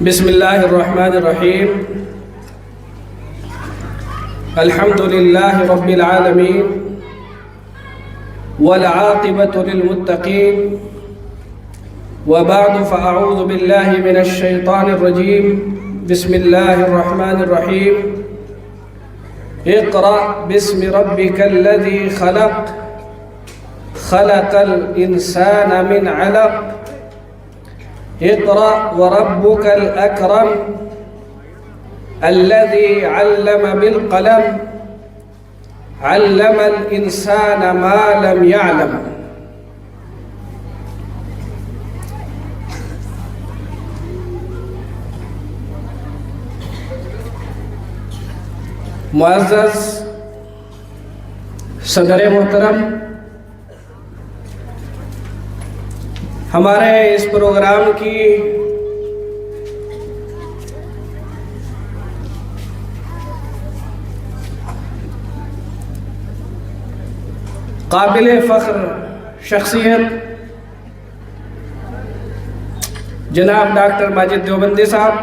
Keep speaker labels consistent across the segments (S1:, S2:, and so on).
S1: بسم اللہ الرحمن الرحیم الحمد للہ رب العالمین والعاقبۃ للمتقین وبعد فاعوذ باللہ من الشیطان الرجیم بسم اللہ الرحمن الرحیم اقرأ باسم ربک الذی خلق خلق الانسان من علق اقرأ وربك الأكرم الذي علم بالقلم علم الإنسان ما لم يعلم. معزز صدر محترم، ہمارے اس پروگرام کی قابل فخر شخصیت جناب ڈاکٹر ماجد دیوبندی صاحب،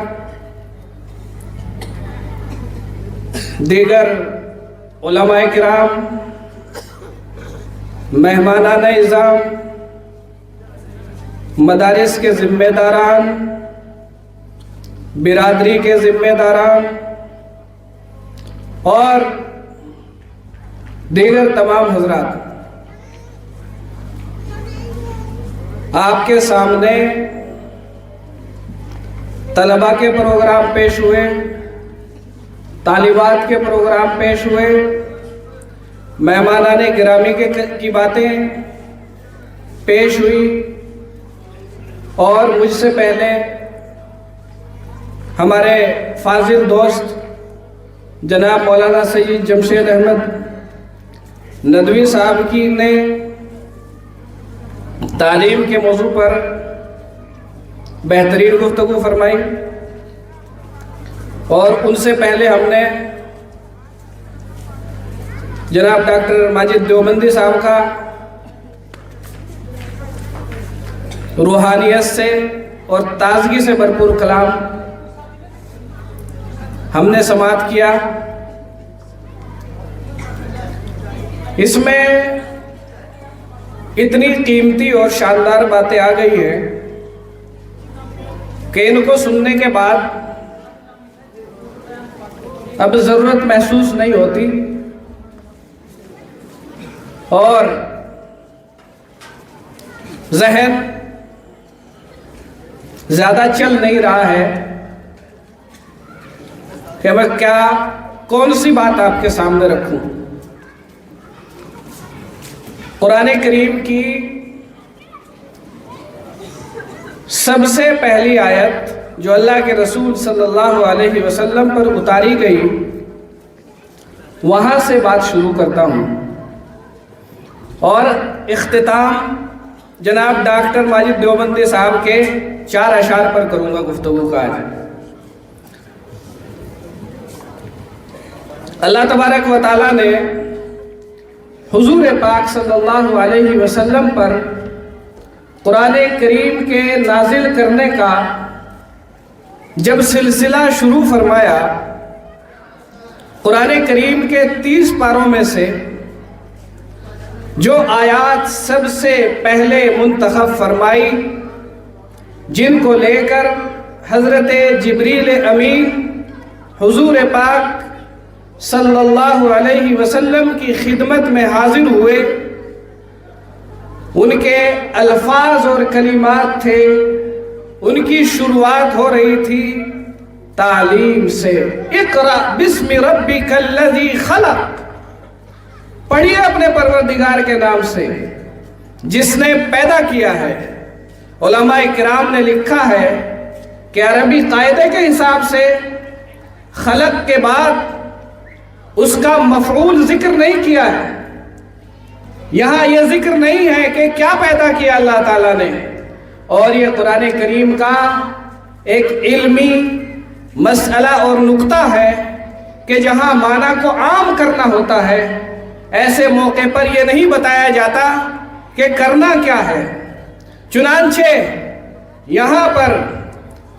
S1: دیگر علماء کرام، مہمانان اعظام، مدارس کے ذمہ داران، برادری کے ذمہ داران اور دیگر تمام حضرات، آپ کے سامنے طلباء کے پروگرام پیش ہوئے، طالبات کے پروگرام پیش ہوئے، مہمانان گرامی کی باتیں پیش ہوئی، اور مجھ سے پہلے ہمارے فاضل دوست جناب مولانا سید جمشید احمد ندوی صاحب کی نے تعلیم کے موضوع پر بہترین گفتگو فرمائی، اور ان سے پہلے ہم نے جناب ڈاکٹر ماجد دیوبندی صاحب کا روحانیت سے اور تازگی سے بھرپور کلام ہم نے سماعت کیا۔ اس میں اتنی قیمتی اور شاندار باتیں آ گئی ہیں کہ ان کو سننے کے بعد اب ضرورت محسوس نہیں ہوتی اور ذہن زیادہ چل نہیں رہا ہے کہ میں کون سی بات آپ کے سامنے رکھوں۔ قرآن کریم کی سب سے پہلی آیت جو اللہ کے رسول صلی اللہ علیہ وسلم پر اتاری گئی، وہاں سے بات شروع کرتا ہوں، اور اختتام جناب ڈاکٹر ماجد دیوبندی صاحب کے 4 اشعار پر کروں گا گفتگو کا آج۔ اللہ تبارک و تعالیٰ نے حضور پاک صلی اللہ علیہ وسلم پر قرآن کریم کے نازل کرنے کا جب سلسلہ شروع فرمایا، قرآن کریم کے 30 پاروں میں سے جو آیات سب سے پہلے منتخب فرمائی، جن کو لے کر حضرت جبریل امین حضور پاک صلی اللہ علیہ وسلم کی خدمت میں حاضر ہوئے، ان کے الفاظ اور کلمات تھے، ان کی شروعات ہو رہی تھی تعلیم سے۔ اقرأ باسم ربک الذی خلق، پڑھیے اپنے پروردگار کے نام سے جس نے پیدا کیا ہے۔ علماء کرام نے لکھا ہے کہ عربی قاعدے کے حساب سے خلق کے بعد اس کا مفعول ذکر نہیں کیا ہے، یہاں یہ ذکر نہیں ہے کہ کیا پیدا کیا اللہ تعالیٰ نے، اور یہ قرآن کریم کا ایک علمی مسئلہ اور نقطہ ہے کہ جہاں معنی کو عام کرنا ہوتا ہے، ایسے موقع پر یہ نہیں بتایا جاتا کہ کرنا کیا ہے۔ چنانچہ یہاں پر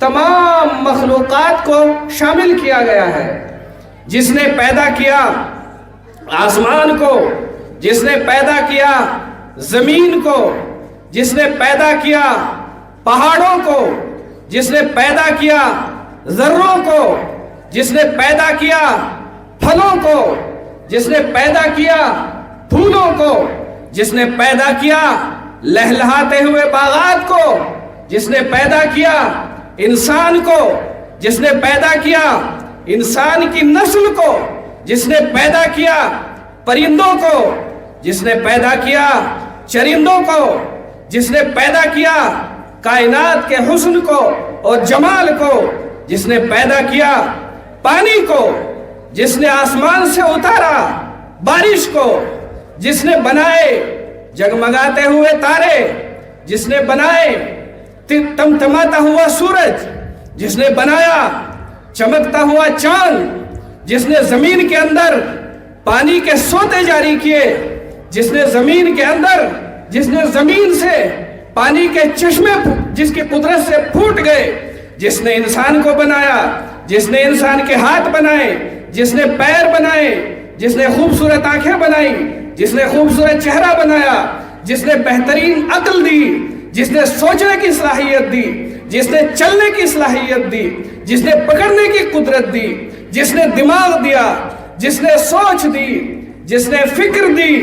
S1: تمام مخلوقات کو شامل کیا گیا ہے۔ جس نے پیدا کیا آسمان کو، جس نے پیدا کیا زمین کو، جس نے پیدا کیا پہاڑوں کو، جس نے پیدا کیا ذروں کو، جس نے پیدا کیا پھلوں کو، جس نے پیدا کیا پھولوں کو، جس نے پیدا کیا لہلہاتے ہوئے باغات کو، جس نے پیدا کیا انسان کو، جس نے پیدا کیا انسان کی نسل کو، جس نے پیدا کیا پرندوں کو، جس نے پیدا کیا چرندوں کو، جس نے پیدا کیا کائنات کے حسن کو اور جمال کو، جس نے پیدا کیا پانی کو، جس نے آسمان سے اتارا بارش کو، جس نے بنائے جگمگاتے ہوئے تارے، جس نے بنائے تمتماتا ہوا سورج، جس نے بنایا چمکتا ہوا چاند، جس نے زمین کے اندر پانی کے سوتے جاری کیے، جس نے زمین کے اندر، جس نے زمین سے پانی کے چشمے جس کی قدرت سے پھوٹ گئے، جس نے انسان کو بنایا، جس نے انسان کے ہاتھ بنائے، جس نے پیر بنائے، جس نے خوبصورت آنکھیں بنائی، جس نے خوبصورت چہرہ بنایا، جس نے بہترین عقل دی، جس نے سوچنے کی صلاحیت دی، جس نے چلنے کی صلاحیت دی، جس نے پکڑنے کی قدرت دی، جس نے دماغ دیا، جس نے سوچ دی، جس نے فکر دی،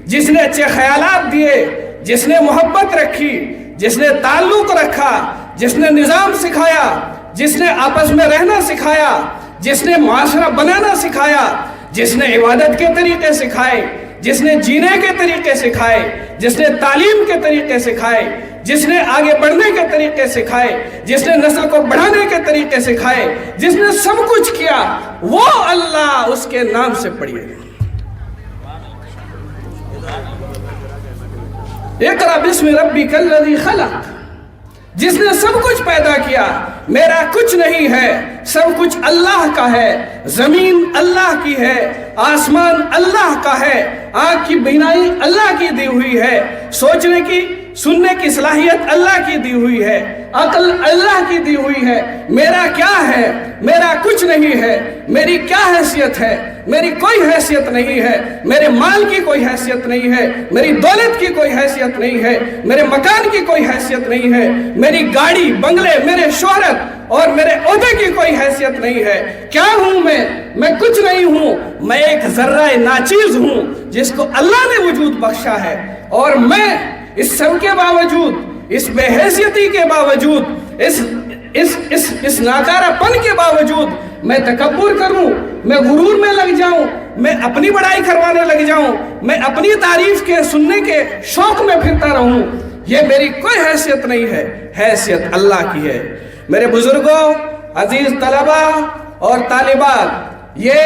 S1: جس نے اچھے خیالات دیے، جس نے محبت رکھی، جس نے تعلق رکھا، جس نے نظام سکھایا، جس نے آپس میں رہنا سکھایا، جس نے معاشرہ بنانا سکھایا، جس نے عبادت کے طریقے سکھائے، جس نے جینے کے طریقے سکھائے، جس نے تعلیم کے طریقے سکھائے، جس نے آگے بڑھنے کے طریقے سکھائے، جس نے نسل کو بڑھانے کے طریقے سکھائے، جس نے سب کچھ کیا، وہ اللہ، اس کے نام سے پڑھیے۔ اقرأ بسم ربک الذی خلق، جس نے سب کچھ پیدا کیا، میرا کچھ نہیں ہے، سب کچھ اللہ کا ہے، زمین اللہ کی ہے، آسمان اللہ کا ہے، آنکھ کی بینائی اللہ کی دی ہوئی ہے، سوچنے کی سننے کی صلاحیت اللہ کی دی ہوئی ہے، عقل اللہ کی دی ہوئی ہے، میرا کیا ہے؟ میرا کچھ نہیں ہے، میری کیا حیثیت ہے؟ میری کوئی حیثیت نہیں ہے، میرے مال کی کوئی حیثیت نہیں ہے، میری دولت کی کوئی حیثیت نہیں ہے، میرے مکان کی کوئی حیثیت نہیں ہے، میری گاڑی بنگلے، میرے شہرت اور میرے عہدے کی کوئی حیثیت نہیں ہے۔ کیا ہوں میں کچھ نہیں ہوں، میں ایک ذرہ ناچیز ہوں جس کو اللہ نے وجود بخشا ہے، اور میں اس سب کے باوجود، اس بے حیثیتی کے باوجود، اس ناکارہ پن کے باوجود میں تکبر کروں، میں غرور میں لگ جاؤں، میں اپنی بڑائی کروانے لگ جاؤں، میں اپنی تعریف کے سننے کے شوق میں پھرتا رہوں، یہ میری کوئی حیثیت نہیں ہے، حیثیت اللہ کی ہے۔ میرے بزرگوں، عزیز طلبہ اور طالبات، یہ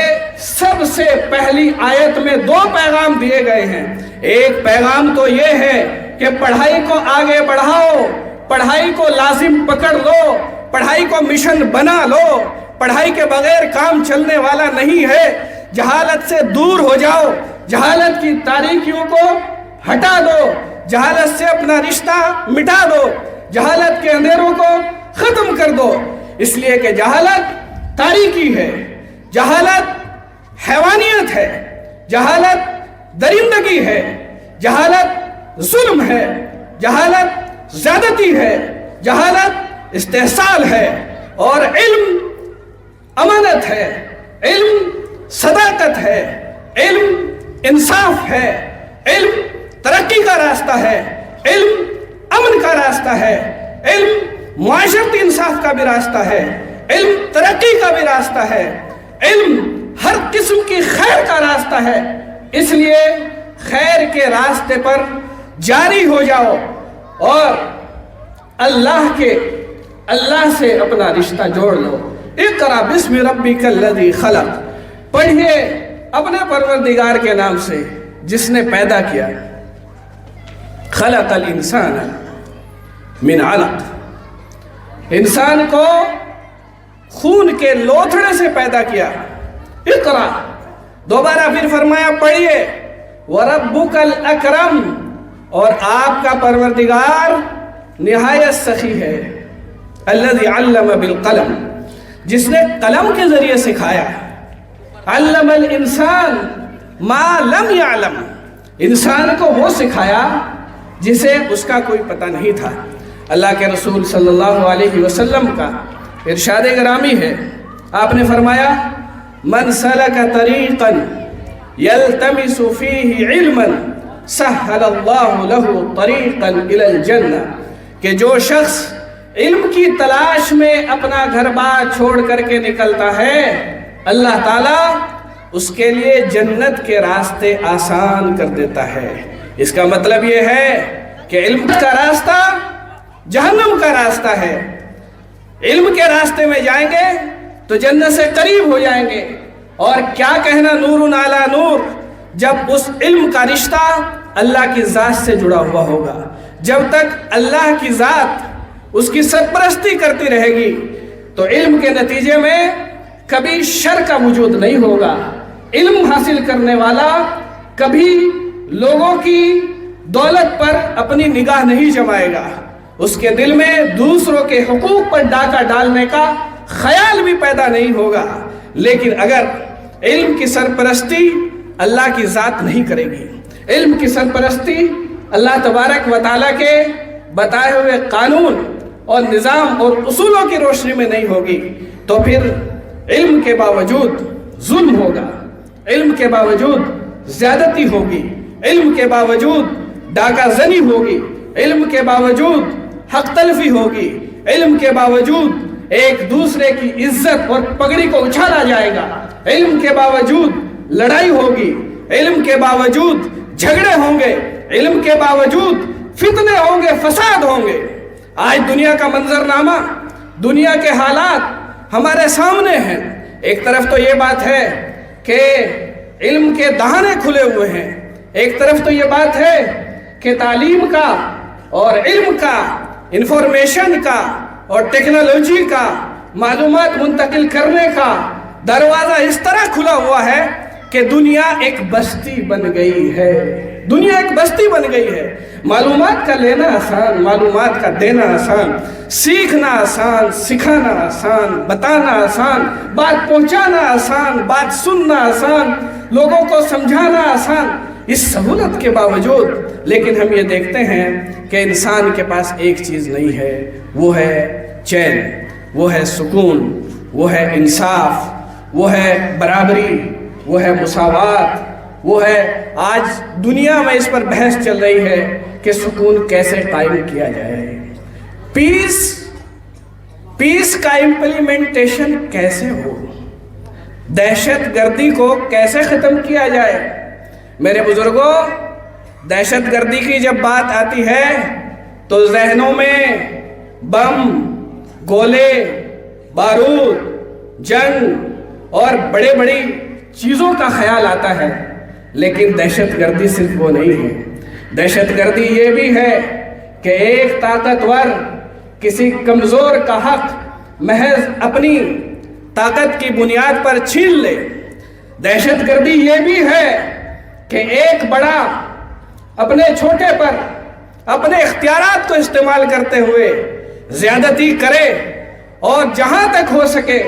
S1: سب سے پہلی آیت میں دو پیغام دیے گئے ہیں۔ ایک پیغام تو یہ ہے کہ پڑھائی کو آگے بڑھاؤ، پڑھائی کو لازم پکڑ لو، پڑھائی کو مشن بنا لو، پڑھائی کے بغیر کام چلنے والا نہیں ہے، جہالت سے دور ہو جاؤ، جہالت کی تاریکیوں کو ہٹا دو، جہالت سے اپنا رشتہ مٹا دو، جہالت کے اندھیروں کو ختم کر دو، اس لیے کہ جہالت تاریکی ہے، جہالت حیوانیت ہے، جہالت درندگی ہے، جہالت ظلم ہے، جہالت زیادتی ہے، جہالت استحصال ہے، اور علم امانت ہے، علم صداقت ہے، علم انصاف ہے، علم ترقی کا راستہ ہے، علم امن کا راستہ ہے، علم معاشرتی انصاف کا بھی راستہ ہے، علم ترقی کا بھی راستہ ہے، علم ہر قسم کی خیر کا راستہ ہے۔ اس لیے خیر کے راستے پر جاری ہو جاؤ اور اللہ سے اپنا رشتہ جوڑ لو۔ اقرأ بسم ربک الذی خلق، پڑھیے اپنے پروردگار کے نام سے جس نے پیدا کیا۔ خلق الانسان من علق، انسان کو خون کے لوتھڑے سے پیدا کیا۔ اقرأ، دوبارہ پھر فرمایا پڑھیے، وربک الاکرم، اور آپ کا پروردگار نہایت سخی ہے، الذی علم بالقلم، جس نے قلم کے ذریعے سکھایا. علم الانسان ما لم یعلم، انسان کو وہ سکھایا جسے اس کا کوئی پتہ نہیں تھا. اللہ کے رسول صلی اللہ علیہ وسلم کا ارشاد گرامی ہے، آپ نے فرمایا من سلک طریقا یلتمس فیہ علما سہل اللہ لہ طریقا الی الجنہ، کہ جو شخص علم کی تلاش میں اپنا گھر بار چھوڑ کر کے نکلتا ہے، اللہ تعالیٰ اس کے لیے جنت کے راستے آسان کر دیتا ہے. اس کا مطلب یہ ہے کہ علم کا راستہ جہنم کا راستہ ہے. علم کے راستے میں جائیں گے تو جنت سے قریب ہو جائیں گے. اور کیا کہنا نور علی نور، جب اس علم کا رشتہ اللہ کی ذات سے جڑا ہوا ہوگا. جب تک اللہ کی ذات اس کی سرپرستی کرتی رہے گی تو علم کے نتیجے میں کبھی شر کا وجود نہیں ہوگا. علم حاصل کرنے والا کبھی لوگوں کی دولت پر اپنی نگاہ نہیں جمائے گا. اس کے دل میں دوسروں کے حقوق پر ڈاکہ ڈالنے کا خیال بھی پیدا نہیں ہوگا. لیکن اگر علم کی سرپرستی اللہ کی ذات نہیں کرے گی، علم کی سرپرستی اللہ تبارک و تعالیٰ کے بتائے ہوئے قانون اور نظام اور اصولوں کی روشنی میں نہیں ہوگی، تو پھر علم کے باوجود ظلم ہوگا، علم کے باوجود زیادتی ہوگی، علم کے باوجود ڈاکہ زنی ہوگی، علم کے باوجود حق تلفی ہوگی، علم کے باوجود ایک دوسرے کی عزت اور پگڑی کو اچھالا جائے گا، علم کے باوجود لڑائی ہوگی، علم کے باوجود جھگڑے ہوں گے، علم کے باوجود فتنے ہوں گے، فساد ہوں گے. آج دنیا کا منظرنامہ، دنیا کے حالات ہمارے سامنے ہیں. ایک طرف تو یہ بات ہے کہ علم کے دہانے کھلے ہوئے ہیں، ایک طرف تو یہ بات ہے کہ تعلیم کا اور علم کا، انفارمیشن کا اور ٹیکنالوجی کا، معلومات منتقل کرنے کا دروازہ اس طرح کھلا ہوا ہے کہ دنیا ایک بستی بن گئی ہے. دنیا ایک بستی بن گئی ہے. معلومات کا لینا آسان، معلومات کا دینا آسان، سیکھنا آسان، سکھانا آسان، بتانا آسان، بات پہنچانا آسان، بات سننا آسان، لوگوں کو سمجھانا آسان. اس سہولت کے باوجود لیکن ہم یہ دیکھتے ہیں کہ انسان کے پاس ایک چیز نہیں ہے، وہ ہے چین، وہ ہے سکون، وہ ہے انصاف، وہ ہے برابری، وہ ہے مساوات، وہ ہے آج دنیا میں اس پر بحث چل رہی ہے کہ سکون کیسے قائم کیا جائے، پیس کا امپلیمنٹیشن کیسے ہو، دہشت گردی کو کیسے ختم کیا جائے. میرے بزرگوں، دہشت گردی کی جب بات آتی ہے تو ذہنوں میں بم، گولے، بارود، جنگ اور بڑی بڑی چیزوں کا خیال آتا ہے. لیکن دہشت گردی صرف وہ نہیں ہے. دہشت گردی یہ بھی ہے کہ ایک طاقتور کسی کمزور کا حق محض اپنی طاقت کی بنیاد پر چھین لے. دہشت گردی یہ بھی ہے کہ ایک بڑا اپنے چھوٹے پر اپنے اختیارات کو استعمال کرتے ہوئے زیادتی کرے اور جہاں تک ہو سکے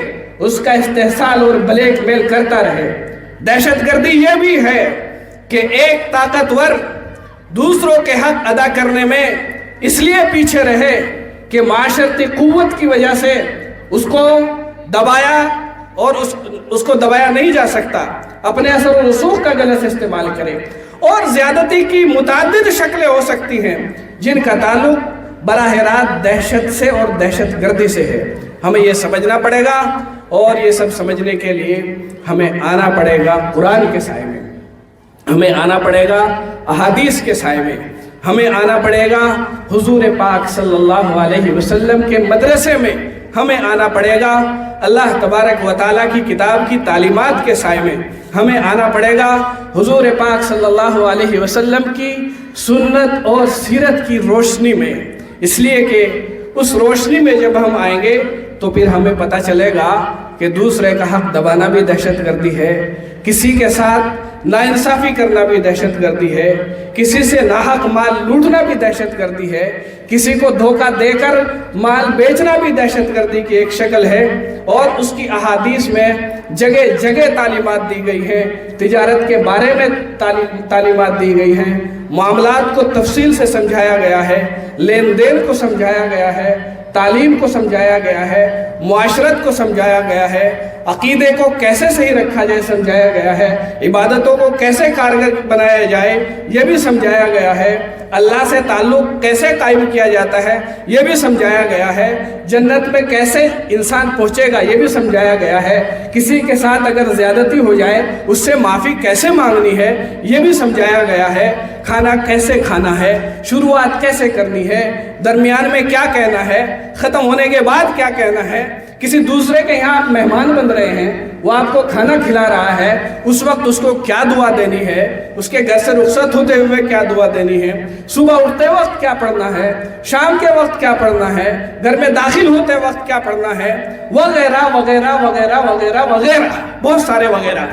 S1: اس کا استحصال اور بلیک میل کرتا رہے. دہشت گردی یہ بھی ہے کہ ایک طاقتور دوسروں کے حق ادا کرنے میں اس لیے پیچھے رہے کہ معاشرتی قوت کی وجہ سے اس کو دبایا اور اس کو دبایا نہیں جا سکتا، اپنے اثر و رسوخ کا غلط استعمال کرے. اور زیادتی کی متعدد شکلیں ہو سکتی ہیں جن کا تعلق براہ راست دہشت سے اور دہشت گردی سے ہے. ہمیں یہ سمجھنا پڑے گا اور یہ سب سمجھنے کے لیے ہمیں آنا پڑے گا قرآن کے سائے میں، ہمیں آنا پڑے گا احادیث کے سائے میں، ہمیں آنا پڑے گا حضور پاک صلی اللہ علیہ وسلم کے مدرسے میں، ہمیں آنا پڑے گا اللہ تبارک و تعالیٰ کی کتاب کی تعلیمات کے سائے میں، ہمیں آنا پڑے گا حضور پاک صلی اللہ علیہ وسلم کی سنت اور سیرت کی روشنی میں. اس لیے کہ اس روشنی میں جب ہم آئیں گے تو پھر ہمیں پتہ چلے گا کہ دوسرے کا حق دبانا بھی دہشت گردی ہے، کسی کے ساتھ ناانصافی کرنا بھی دہشت گردی ہے، کسی سے ناحق مال لوٹنا بھی دہشت گردی ہے، کسی کو دھوکہ دے کر مال بیچنا بھی دہشت گردی کی ایک شکل ہے، اور اس کی احادیث میں جگہ جگہ تعلیمات دی گئی ہیں، تجارت کے بارے میں تعلیمات دی گئی ہیں، معاملات کو تفصیل سے سمجھایا گیا ہے، لین دین کو سمجھایا گیا ہے، تعلیم کو سمجھایا گیا ہے، معاشرت کو سمجھایا گیا ہے، عقیدے کو کیسے صحیح رکھا جائے سمجھایا گیا ہے، عبادتوں کو کیسے کارگر بنایا جائے یہ بھی سمجھایا گیا ہے، اللہ سے تعلق کیسے قائم کیا جاتا ہے یہ بھی سمجھایا گیا ہے، جنت میں کیسے انسان پہنچے گا یہ بھی سمجھایا گیا ہے، کسی کے ساتھ اگر زیادتی ہو جائے اس سے معافی کیسے مانگنی ہے یہ بھی سمجھایا گیا ہے، کھانا کیسے کھانا ہے، شروعات کیسے کرنی ہے، درمیان میں کیا کہنا ہے، ختم ہونے کے بعد کیا کہنا ہے، کسی دوسرے کے یہاں آپ مہمان بن رہے ہیں، وہ آپ کو کھانا کھلا رہا ہے، اس وقت اس کو کیا دعا دینی ہے، اس کے گھر سے رخصت ہوتے ہوئے کیا دعا دینی ہے، صبح اٹھتے وقت کیا پڑھنا ہے، شام کے وقت کیا پڑھنا ہے، گھر میں داخل ہوتے وقت کیا پڑھنا ہے، وغیرہ وغیرہ وغیرہ وغیرہ وغیرہ، بہت سارے وغیرہ،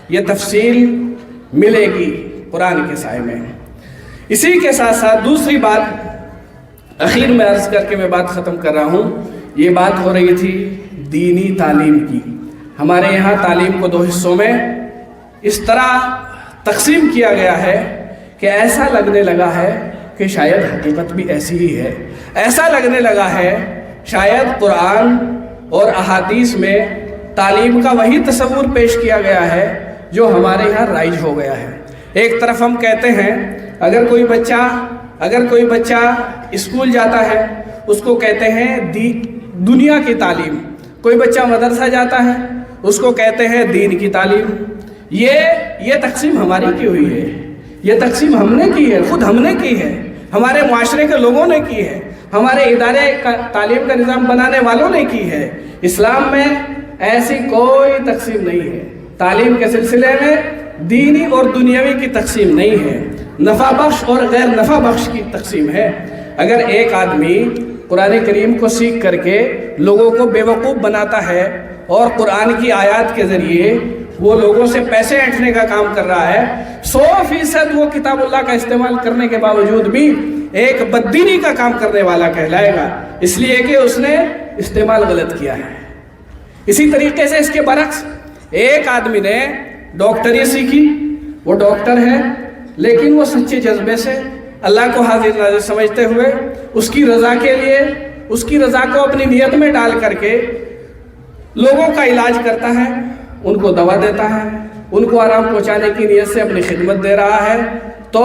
S1: یہ تفصیل ملے گی قرآن کے سائے میں۔ اسی کے ساتھ ساتھ دوسری بات اخیر میں عرض کر کے میں بات ختم کر رہا ہوں، یہ بات ہو رہی تھی دینی تعلیم کی۔ ہمارے یہاں تعلیم کو دو حصوں میں اس طرح تقسیم کیا گیا ہے کہ ایسا لگنے لگا ہے کہ شاید حقیقت بھی ایسی ہی ہے، ایسا لگنے لگا ہے شاید قرآن اور احادیث میں تعلیم کا وہی تصور پیش کیا گیا ہے جو ہمارے یہاں رائج ہو گیا ہے۔ ایک طرف ہم کہتے ہیں اگر کوئی بچہ اسکول جاتا ہے اس کو کہتے ہیں دنیا کی تعلیم، کوئی بچہ مدرسہ جاتا ہے اس کو کہتے ہیں دین کی تعلیم۔ یہ تقسیم ہماری کی ہوئی ہے، یہ تقسیم ہم نے کی ہے، خود ہم نے کی ہے، ہمارے معاشرے کے لوگوں نے کی ہے، ہمارے ادارے تعلیم کا نظام بنانے والوں نے کی ہے۔ اسلام میں ایسی کوئی تقسیم نہیں ہے، تعلیم کے سلسلے میں دینی اور دنیاوی کی تقسیم نہیں ہے، نفع بخش اور غیر نفع بخش کی تقسیم ہے۔ اگر ایک آدمی قرآن کریم کو سیکھ کر کے لوگوں کو بیوقوف بناتا ہے اور قرآن کی آیات کے ذریعے وہ لوگوں سے پیسے اینٹھنے کا کام کر رہا ہے، 100% وہ کتاب اللہ کا استعمال کرنے کے باوجود بھی ایک بددینی کا کام کرنے والا کہلائے گا، اس لیے کہ اس نے استعمال غلط کیا ہے۔ اسی طریقے سے اس کے برعکس ایک آدمی نے ڈاکٹری سیکھی، وہ ڈاکٹر ہے لیکن وہ سچے جذبے سے اللہ کو حاضر ناظر سمجھتے ہوئے اس کی رضا کے لیے، اس کی رضا کو اپنی نیت میں ڈال کر کے لوگوں کا علاج کرتا ہے، ان کو دوا دیتا ہے، ان کو آرام پہنچانے کی نیت سے اپنی خدمت دے رہا ہے، تو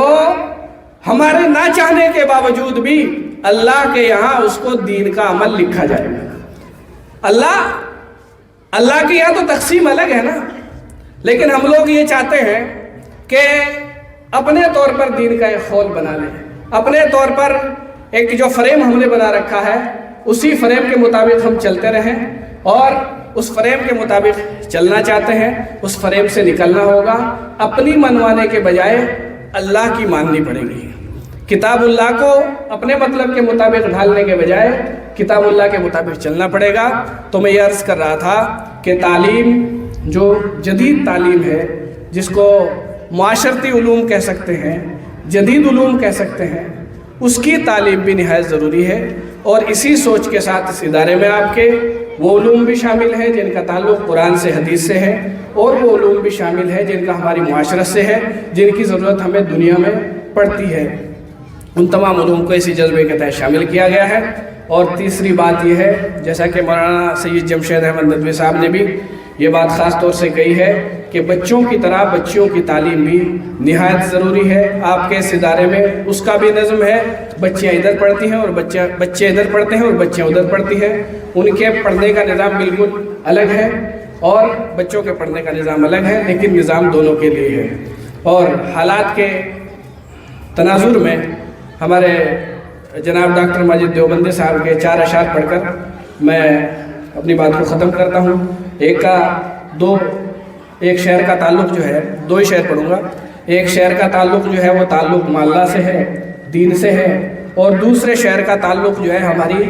S1: ہمارے نہ چاہنے کے باوجود بھی اللہ کے یہاں اس کو دین کا عمل لکھا جائے گا۔ اللہ کے یہاں تو تقسیم الگ ہے نا، لیکن ہم لوگ یہ چاہتے ہیں کہ اپنے طور پر دین کا ایک خول بنا لیں، اپنے طور پر ایک جو فریم ہم نے بنا رکھا ہے اسی فریم کے مطابق ہم چلتے رہیں، اور اس فریم کے مطابق چلنا چاہتے ہیں، اس فریم سے نکلنا ہوگا، اپنی منوانے کے بجائے اللہ کی ماننی پڑے گی۔ کتاب اللہ کو اپنے مطلب کے مطابق ڈھالنے کے بجائے کتاب اللہ کے مطابق چلنا پڑے گا۔ تو میں یہ عرض کر رہا تھا کہ تعلیم جو جدید تعلیم ہے، جس کو معاشرتی علوم کہہ سکتے ہیں، جدید علوم کہہ سکتے ہیں، اس کی تعلیم بھی نہایت ضروری ہے، اور اسی سوچ کے ساتھ اس ادارے میں آپ کے وہ علوم بھی شامل ہیں جن کا تعلق قرآن سے حدیث سے ہے، اور وہ علوم بھی شامل ہے جن کا ہماری معاشرت سے ہے، جن کی ضرورت ہمیں دنیا میں پڑتی ہے۔ ان تمام علوم کو اسی جذبے کے تحت شامل کیا گیا ہے۔ اور تیسری بات یہ ہے، جیسا کہ مولانا سید جمشید احمد ندوی صاحب نے بھی یہ بات خاص طور سے کہی ہے کہ بچوں کی طرح بچیوں کی تعلیم بھی نہایت ضروری ہے۔ آپ کے اس ادارے میں اس کا بھی نظم ہے، بچیاں ادھر پڑھتی ہیں اور بچے ادھر پڑھتے ہیں اور بچیاں ادھر پڑھتی ہیں، ان کے پڑھنے کا نظام بالکل الگ ہے اور بچوں کے پڑھنے کا نظام الگ ہے، لیکن نظام دونوں کے لیے ہے۔ اور حالات کے تناظر میں ہمارے جناب ڈاکٹر ماجد دیوبندی صاحب کے 4 اشعار پڑھ کر میں اپنی بات کو ختم کرتا ہوں۔ ایک شعر کا تعلق جو ہے، 2 ہی شعر پڑھوں گا۔ ایک شعر کا تعلق جو ہے وہ تعلق ماللہ سے ہے، دین سے ہے، اور دوسرے شعر کا تعلق جو ہے ہماری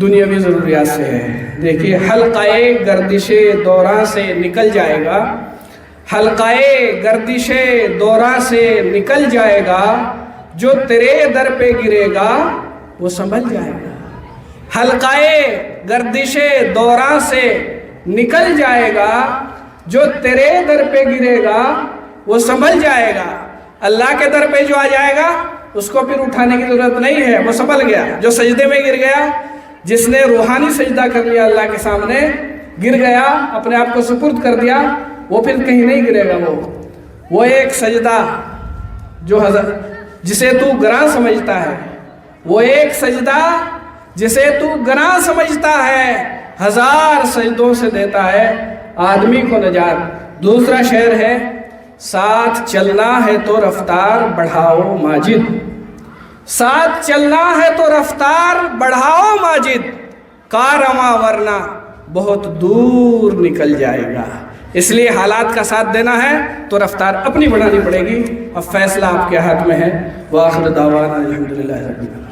S1: دنیاوی ضروریات سے ہے۔ دیکھیے، حلقۂ گردش دوراں سے نکل جائے گا، حلقۂ گردش دوراں سے نکل جائے گا، جو تیرے در پہ گرے گا وہ سنبھل جائے گا، حلقائے گردش دوراں سے نکل جائے گا، جو تیرے در پہ گرے گا وہ سنبھل جائے گا، اللہ کے در پہ جو آ جائے گا اس کو پھر اٹھانے کی ضرورت نہیں ہے، وہ سنبھل گیا۔ جو سجدے میں گر گیا، جس نے روحانی سجدہ کر لیا اللہ کے سامنے، گر گیا، اپنے آپ کو سپرد کر دیا، وہ پھر کہیں نہیں گرے گا۔ وہ ایک سجدہ جو جسے تو گراں سمجھتا ہے، وہ ایک سجدہ جسے تو گراں سمجھتا ہے، 1000 سجدوں سے دیتا ہے آدمی کو نجات۔ دوسرا شعر ہے، ساتھ چلنا ہے تو رفتار بڑھاؤ ماجد، ساتھ چلنا ہے تو رفتار بڑھاؤ ماجد، کارواں ورنہ بہت دور نکل جائے گا۔ اس لیے حالات کا ساتھ دینا ہے تو رفتار اپنی بڑھانی پڑے گی۔ اب فیصلہ آپ کے ہاتھ میں ہے۔ وآخر دعوانا الحمدللہ رب العالمین۔